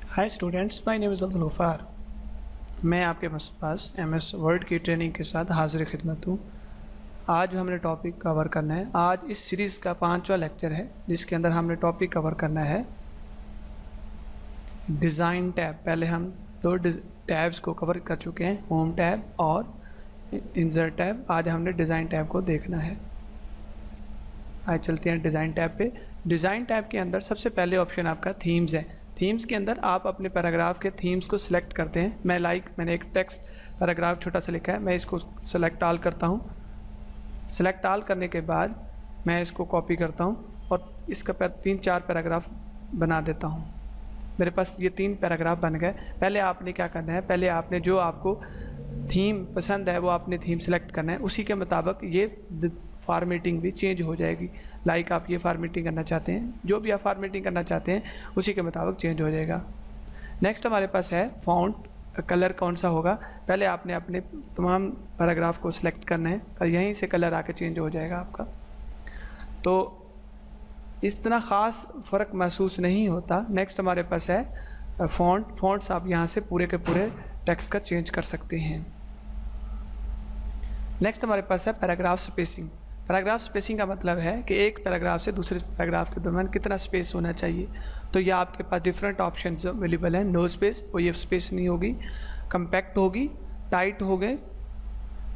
Hi students, my name is Abdul Ghaffar. मैं आपके पास MS word की ट्रेनिंग के साथ हाजिर खिदमत हूँ। आज जो हमने टॉपिक कवर करना है, आज इस सीरीज़ का 5वां लेक्चर है, जिसके अंदर हमने टॉपिक कवर करना है डिज़ाइन टैब। पहले हम दो टैब्स को कवर कर चुके हैं, होम टैब और इंसर्ट टैब। आज हमने डिज़ाइन टैब को देखना है। आज चलते हैं डिज़ाइन टैब पे। डिज़ाइन टैब के अंदर सबसे पहले ऑप्शन आपका थीम्स है। थीम्स के अंदर आप अपने पैराग्राफ के थीम्स को सिलेक्ट करते हैं। मैंने एक टेक्स्ट पैराग्राफ छोटा सा लिखा है, मैं इसको सेलेक्ट ऑल करता हूँ। सेलेक्ट ऑल करने के बाद मैं इसको कॉपी करता हूँ और इसका 3-4 पैराग्राफ बना देता हूँ। मेरे पास ये 3 पैराग्राफ बन गए। पहले आपने क्या करना है, पहले आपने जो आपको थीम पसंद है वो आपने थीम सेलेक्ट करना है। उसी के मुताबिक ये फॉर्मेटिंग भी चेंज हो जाएगी। लाइक आप ये फॉर्मेटिंग करना चाहते हैं, जो भी आप फॉर्मेटिंग करना चाहते हैं उसी के मुताबिक चेंज हो जाएगा। नेक्स्ट हमारे पास है फ़ॉन्ट कलर कौन सा होगा। पहले आपने अपने तमाम पैराग्राफ को सिलेक्ट करना है और यहीं से कलर आके चेंज हो जाएगा आपका। तो इतना ख़ास फ़र्क महसूस नहीं होता। नेक्स्ट हमारे पास है फ़ॉन्ट्स आप यहाँ से पूरे के पूरे टेक्स्ट का चेंज कर सकते हैं। नेक्स्ट हमारे पास है पैराग्राफ स्पेसिंग। पैराग्राफ स्पेसिंग का मतलब है कि एक पैराग्राफ से दूसरे पैराग्राफ के दरमियान कितना स्पेस होना चाहिए। तो यह आपके पास डिफरेंट ऑप्शन अवेलेबल हैं। नो स्पेस, कोई स्पेस नहीं होगी, कम्पैक्ट होगी, टाइट हो गए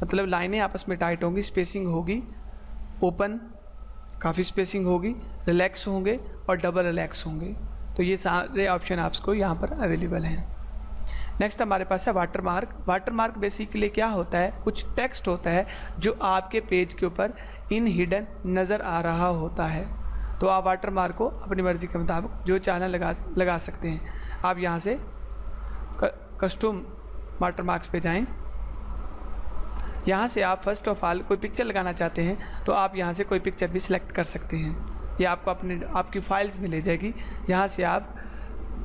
मतलब लाइनें आपस में टाइट होंगी, स्पेसिंग होगी, ओपन काफ़ी स्पेसिंग होगी, रिलैक्स होंगे और डबल रिलैक्स होंगे। तो ये सारे ऑप्शन आपको यहाँ पर अवेलेबल हैं। नेक्स्ट हमारे पास है वाटरमार्क। वाटरमार्क बेसिकली क्या होता है, कुछ टेक्स्ट होता है जो आपके पेज के ऊपर इन हिडन नज़र आ रहा होता है। तो आप वाटरमार्क को अपनी मर्ज़ी के मुताबिक जो चाहें लगा सकते हैं। आप यहाँ से कस्टम वाटरमार्क्स पे जाएं। यहाँ से आप फर्स्ट ऑफ ऑल कोई पिक्चर लगाना चाहते हैं तो आप यहाँ से कोई पिक्चर भी सिलेक्ट कर सकते हैं। ये आपको आपकी फाइल्स में ले जाएगी, जहाँ से आप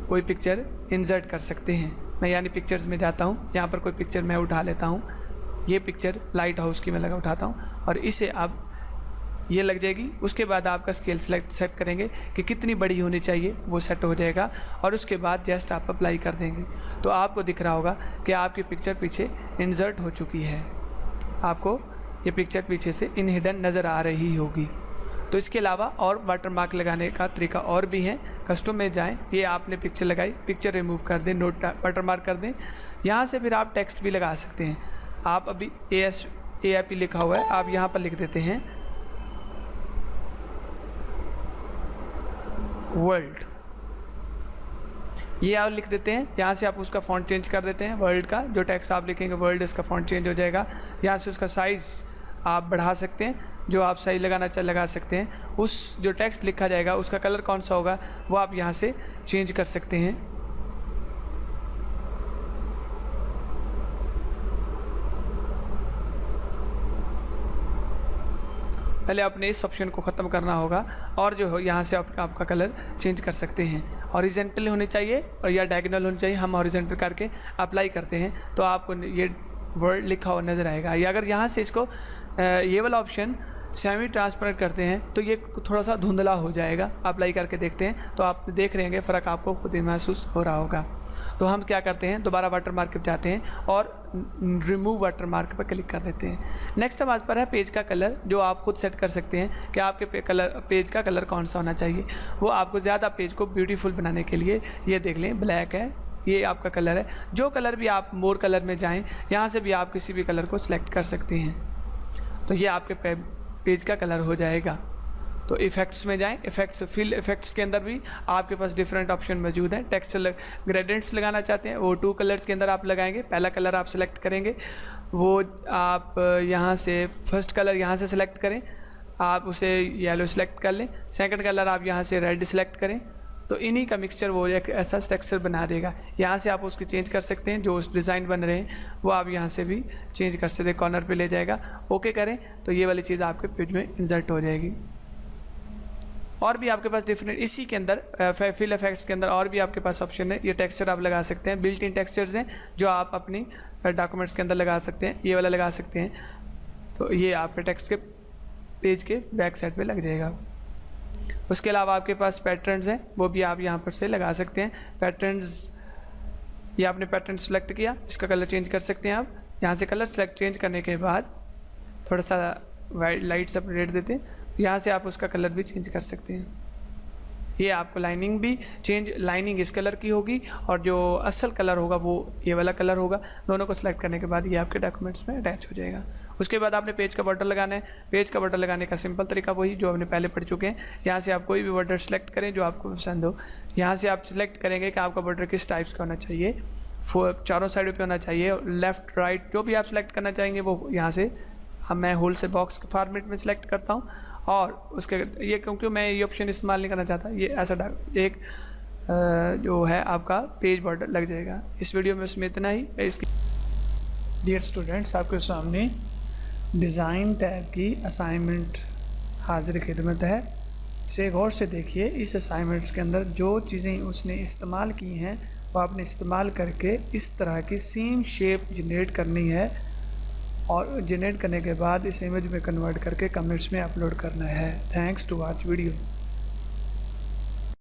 कोई पिक्चर इंसर्ट कर सकते हैं। मैं यानी पिक्चर्स में जाता हूँ, यहाँ पर कोई पिक्चर मैं उठा लेता हूँ। ये पिक्चर लाइट हाउस की मैं उठाता हूँ और इसे आप ये लग जाएगी। उसके बाद आपका स्केल सेट करेंगे कि कितनी बड़ी होनी चाहिए, वो सेट हो जाएगा और उसके बाद जस्ट आप अप्लाई कर देंगे तो आपको दिख रहा होगा कि आपकी पिक्चर पीछे इंसर्ट हो चुकी है। आपको ये पिक्चर पीछे से इन हिडन नज़र आ रही होगी। तो इसके अलावा और वाटरमार्क लगाने का तरीका और भी है। कस्टम में जाएं, ये आपने पिक्चर लगाई, पिक्चर रिमूव कर दें, नोट वाटरमार्क कर दें। यहाँ से फिर आप टेक्स्ट भी लगा सकते हैं। आप अभी ASAP लिखा हुआ है, आप यहाँ पर लिख देते हैं वर्ल्ड, ये आप लिख देते हैं। यहाँ से आप उसका फ़ॉन्ट चेंज कर देते हैं। वर्ल्ड का जो टेक्स्ट आप लिखेंगे वर्ल्ड, इसका फ़ॉन्ट चेंज हो जाएगा। यहाँ से उसका साइज़ आप बढ़ा सकते हैं, जो आप सही लगा सकते हैं। उस जो टेक्स्ट लिखा जाएगा उसका कलर कौन सा होगा वो आप यहाँ से चेंज कर सकते हैं। पहले आपने इस ऑप्शन को ख़त्म करना होगा और जो हो यहाँ से आपका कलर चेंज कर सकते हैं। हॉरिजॉन्टल होनी चाहिए और या डायगोनल होनी चाहिए। हम हॉरिजॉन्टल करके अप्लाई करते हैं तो आपको ये वर्ड लिखा हुआ नज़र आएगा। या अगर यहाँ से इसको ये वाला ऑप्शन सेमी ट्रांसपेरेंट करते हैं तो ये थोड़ा सा धुंधला हो जाएगा। अप्लाई करके देखते हैं तो आप देख रहे हैं फ़र्क आपको खुद ही महसूस हो रहा होगा। तो हम क्या करते हैं, दोबारा वाटरमार्क पे जाते हैं और रिमूव वाटरमार्क पर क्लिक कर देते हैं। नेक्स्ट हमारे पर है पेज का कलर, जो आप खुद सेट कर सकते हैं कि आपके पेज का कलर कौन सा होना चाहिए। वो आपको ज़्यादा पेज को ब्यूटीफुल बनाने के लिए, ये देख लें ब्लैक है, ये आपका कलर है। जो कलर भी आप मोर कलर में जाएं, यहाँ से भी आप किसी भी कलर को सिलेक्ट कर सकते हैं। तो ये आपके पेज का कलर हो जाएगा। तो इफ़ेक्ट्स में जाएं, फिल इफ़ेक्ट्स के अंदर भी आपके पास डिफरेंट ऑप्शन मौजूद हैं। टेक्स्ट ग्रेडियंट्स लगाना चाहते हैं, वो 2 कलर्स के अंदर आप लगाएंगे। पहला कलर आप सेलेक्ट करेंगे, वो आप यहाँ से फर्स्ट कलर यहाँ से सिलेक्ट करें, आप उसे येलो सेलेक्ट कर लें। सेकंड कलर आप यहाँ से रेड सेलेक्ट करें, तो इन्हीं का मिक्सचर वो एक ऐसा टेक्सचर बना देगा। यहाँ से आप उसकी चेंज कर सकते हैं, जो उस डिज़ाइन बन रहे हैं वो आप यहाँ से भी चेंज कर सकते हैं। कॉर्नर पे ले जाएगा, ओके करें तो ये वाली चीज़ आपके पेज में इंसर्ट हो जाएगी। और भी आपके पास डिफरेंट इसी के अंदर फिल इफेक्ट्स के अंदर और भी आपके पास ऑप्शन है। ये टेक्सचर आप लगा सकते हैं, बिल्ट इन टेक्सचर्स हैं जो आप अपनी डॉक्यूमेंट्स के अंदर लगा सकते हैं। ये वाला लगा सकते हैं, तो ये आपके टेक्स्ट के पेज के बैक साइड पे लग जाएगा। उसके अलावा आपके पास पैटर्न्स हैं, वो भी आप यहाँ पर से लगा सकते हैं। पैटर्न्स ये आपने पैटर्न सेलेक्ट किया, इसका कलर चेंज कर सकते हैं आप। यहाँ से कलर सेलेक्ट चेंज करने के बाद थोड़ा सा वाइट लाइट सेपरेट देते हैं, यहाँ से आप उसका कलर भी चेंज कर सकते हैं। ये आपको लाइनिंग भी चेंज, लाइनिंग इस कलर की होगी और जो असल कलर होगा वो ये वाला कलर होगा। दोनों को सिलेक्ट करने के बाद ये आपके डॉक्यूमेंट्स में अटैच हो जाएगा। उसके बाद आपने पेज का बॉर्डर लगाना है। पेज का बॉर्डर लगाने का सिंपल तरीका वही जो हमने पहले पढ़ चुके हैं। यहाँ से आप कोई भी बॉर्डर सेलेक्ट करें जो आपको पसंद हो। यहाँ से आप सिलेक्ट करेंगे कि आपका बॉर्डर किस टाइप्स का होना चाहिए, चारों साइड पे होना चाहिए, लेफ्ट राइट जो भी आप सिलेक्ट करना चाहेंगे वो यहाँ से मैं होल से बॉक्स के फॉर्मेट में सिलेक्ट करता हूँ। और उसके ये क्योंकि मैं ये ऑप्शन इस्तेमाल नहीं करना चाहता, ये ऐसा एक जो है आपका पेज बॉर्डर लग जाएगा। इस वीडियो में उसमें इतना ही। इसकी डियर स्टूडेंट्स, आपके सामने डिज़ाइन टैब की असाइनमेंट हाजिर खिदमत है। इसे गौर से देखिए। इस असाइनमेंट्स के अंदर जो चीज़ें उसने इस्तेमाल की हैं वो आपने इस्तेमाल करके इस तरह की सीम शेप जनरेट करनी है और जनरेट करने के बाद इस इमेज में कन्वर्ट करके कमेंट्स में अपलोड करना है। Thanks to watch video.